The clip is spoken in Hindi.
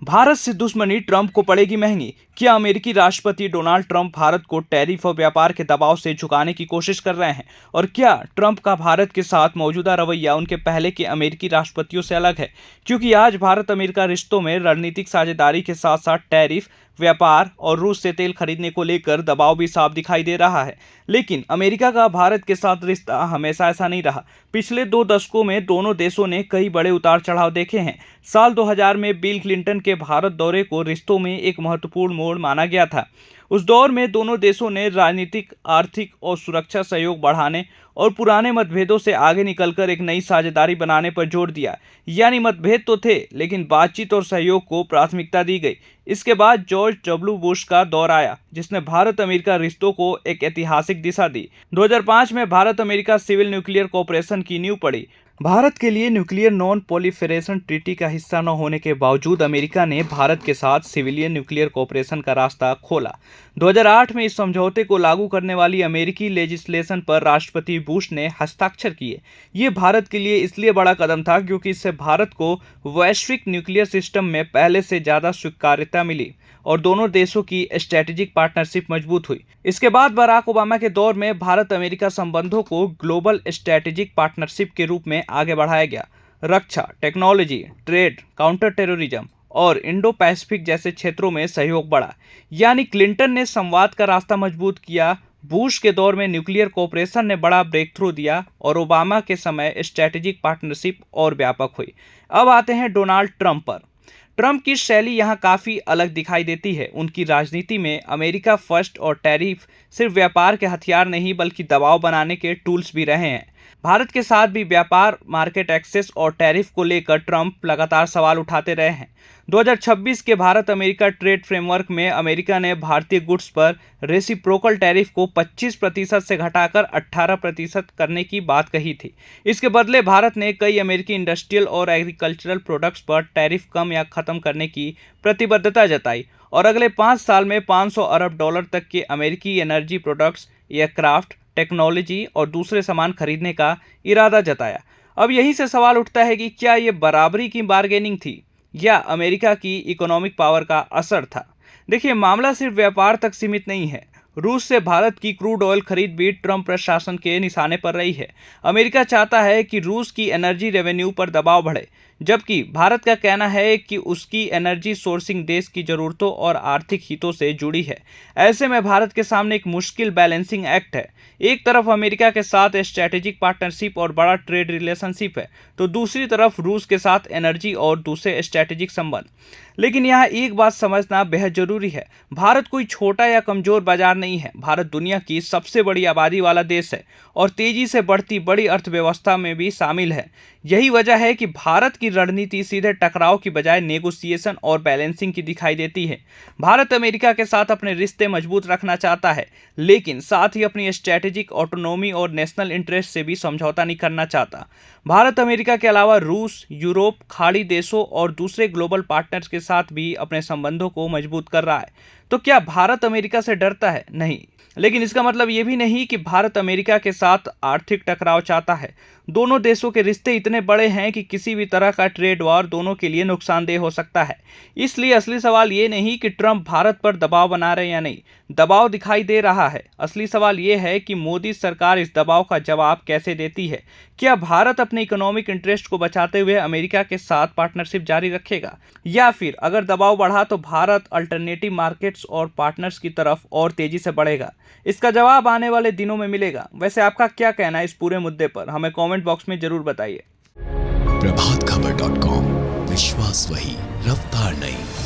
भारत से दुश्मनी ट्रंप को पड़ेगी महंगी। क्या अमेरिकी राष्ट्रपति डोनाल्ड ट्रंप भारत को टैरिफ और व्यापार के दबाव से झुकाने की कोशिश कर रहे हैं? और क्या ट्रंप का भारत के साथ मौजूदा रवैया उनके पहले के अमेरिकी राष्ट्रपतियों से अलग है? क्योंकि आज भारत अमेरिका रिश्तों में रणनीतिक साझेदारी के साथ साथ टैरिफ, व्यापार और रूस से तेल खरीदने को लेकर दबाव भी साफ दिखाई दे रहा है। लेकिन अमेरिका का भारत के साथ रिश्ता हमेशा ऐसा नहीं रहा। पिछले 2 दशकों में दोनों देशों ने कई बड़े उतार चढ़ाव देखे हैं। साल 2000 में बिल क्लिंटन के भारत दौरे को रिश्तों में एक महत्वपूर्ण मोड़ माना गया था। उस दौर में दोनों देशों ने राजनीतिक, आर्थिक और सुरक्षा सहयोग बढ़ाने और पुराने मतभेदों से आगे निकलकर एक नई साझेदारी बनाने पर जोर दिया। यानी मतभेद तो थे, लेकिन बातचीत और सहयोग को प्राथमिकता दी गई। इसके बाद जॉर्ज डब्ल्यू बुश का दौर आया, जिसने भारत अमेरिका रिश्तों को एक ऐतिहासिक दिशा दी। 2005 में Bharat America civil nuclear cooperation की नींव पड़ी। भारत के लिए न्यूक्लियर नॉन प्रोलिफरेशन ट्रीटी का हिस्सा न होने के बावजूद अमेरिका ने भारत के साथ सिविलियन न्यूक्लियर कोऑपरेशन का रास्ता खोला। 2008 में इस समझौते को लागू करने वाली अमेरिकी लेजिस्लेशन पर राष्ट्रपति बुश ने हस्ताक्षर किए। ये भारत के लिए इसलिए बड़ा कदम था क्योंकि इससे भारत को वैश्विक न्यूक्लियर सिस्टम में पहले से ज़्यादा स्वीकार्यता मिली और दोनों देशों की स्ट्रैटेजिक पार्टनरशिप मजबूत हुई। इसके बाद बराक ओबामा के दौर में भारत अमेरिका संबंधों को ग्लोबल स्ट्रैटेजिक पार्टनरशिप के रूप में आगे बढ़ाया गया। रक्षा, टेक्नोलॉजी, ट्रेड, काउंटर टेररिज्म और इंडो पैसिफिक जैसे क्षेत्रों में सहयोग बढ़ा। यानी क्लिंटन ने संवाद का रास्ता मजबूत किया, बुश के दौर में न्यूक्लियर कोऑपरेशन ने बड़ा ब्रेक थ्रू दिया और ओबामा के समय स्ट्रैटेजिक पार्टनरशिप और व्यापक हुई। अब आते हैं डोनाल्ड ट्रंप पर। ट्रंप की शैली यहाँ काफ़ी अलग दिखाई देती है। उनकी राजनीति में अमेरिका फर्स्ट और टैरिफ सिर्फ व्यापार के हथियार नहीं बल्कि दबाव बनाने के टूल्स भी रहे हैं। भारत के साथ भी व्यापार, मार्केट एक्सेस और टैरिफ को लेकर ट्रंप लगातार सवाल उठाते रहे हैं। 2026 के भारत अमेरिका ट्रेड फ्रेमवर्क में अमेरिका ने भारतीय गुड्स पर रेसिप्रोकल टैरिफ को 25% से घटाकर 18% करने की बात कही थी। इसके बदले भारत ने कई अमेरिकी इंडस्ट्रियल और एग्रीकल्चरल प्रोडक्ट्स पर टैरिफ कम या खत्म करने की प्रतिबद्धता जताई और अगले 5 साल में $500 अरब तक के अमेरिकी एनर्जी प्रोडक्ट्स, एयरक्राफ्ट, टेक्नोलॉजी और दूसरे सामान खरीदने का इरादा जताया। अब यहीं से सवाल उठता है कि क्या ये बराबरी की बार्गेनिंग थी या अमेरिका की इकोनॉमिक पावर का असर था? देखिए, मामला सिर्फ व्यापार तक सीमित नहीं है। रूस से भारत की क्रूड ऑयल खरीद भी ट्रंप प्रशासन के निशाने पर रही है। अमेरिका चाहता है कि रूस की एनर्जी रेवेन्यू पर दबाव बढ़े, जबकि भारत का कहना है कि उसकी एनर्जी सोर्सिंग देश की ज़रूरतों और आर्थिक हितों से जुड़ी है। ऐसे में भारत के सामने एक मुश्किल बैलेंसिंग एक्ट है। एक तरफ अमेरिका के साथ स्ट्रैटेजिक पार्टनरशिप और बड़ा ट्रेड रिलेशनशिप है, तो दूसरी तरफ रूस के साथ एनर्जी और दूसरे स्ट्रैटेजिक संबंध। लेकिन यहाँ एक बात समझना बेहद जरूरी है। भारत कोई छोटा या कमजोर बाजार नहीं है। भारत दुनिया की सबसे बड़ी आबादी वाला देश है और तेजी से बढ़ती बड़ी अर्थव्यवस्था में भी शामिल है। यही वजह है कि भारत की रणनीति सीधे टकराव की बजाय नेगोशिएशन और बैलेंसिंग की दिखाई देती है। भारत अमेरिका के साथ अपने रिश्ते मजबूत रखना चाहता है, लेकिन साथ ही अपनी स्ट्रैटेजिक ऑटोनॉमी और नेशनल इंटरेस्ट से भी समझौता नहीं करना चाहता। भारत अमेरिका के अलावा रूस, यूरोप, खाड़ी देशों और दूसरे ग्लोबल पार्टनर्स के साथ भी अपने संबंधों को मजबूत कर रहा है। तो क्या भारत अमेरिका से डरता है? नहीं। लेकिन इसका मतलब ये भी नहीं कि भारत अमेरिका के साथ आर्थिक टकराव चाहता है। दोनों देशों के रिश्ते इतने बड़े हैं कि किसी भी तरह का ट्रेड वॉर दोनों के लिए नुकसानदेह हो सकता है। इसलिए असली सवाल ये नहीं कि ट्रंप भारत पर दबाव बना रहे या नहीं। दबाव दिखाई दे रहा है। असली सवाल ये है कि मोदी सरकार इस दबाव का जवाब कैसे देती है। क्या भारत अपने इकोनॉमिक इंटरेस्ट को बचाते हुए अमेरिका के साथ पार्टनरशिप जारी रखेगा, या फिर अगर दबाव बढ़ा तो भारत अल्टरनेटिव मार्केट्स और पार्टनर्स की तरफ और तेजी से बढ़ेगा? इसका जवाब आने वाले दिनों में मिलेगा। वैसे आपका क्या कहना है इस पूरे मुद्दे पर? हमें कमेंट बॉक्स में जरूर बताइए। प्रभातखबर.com, विश्वास वही, रफ्तार नहीं।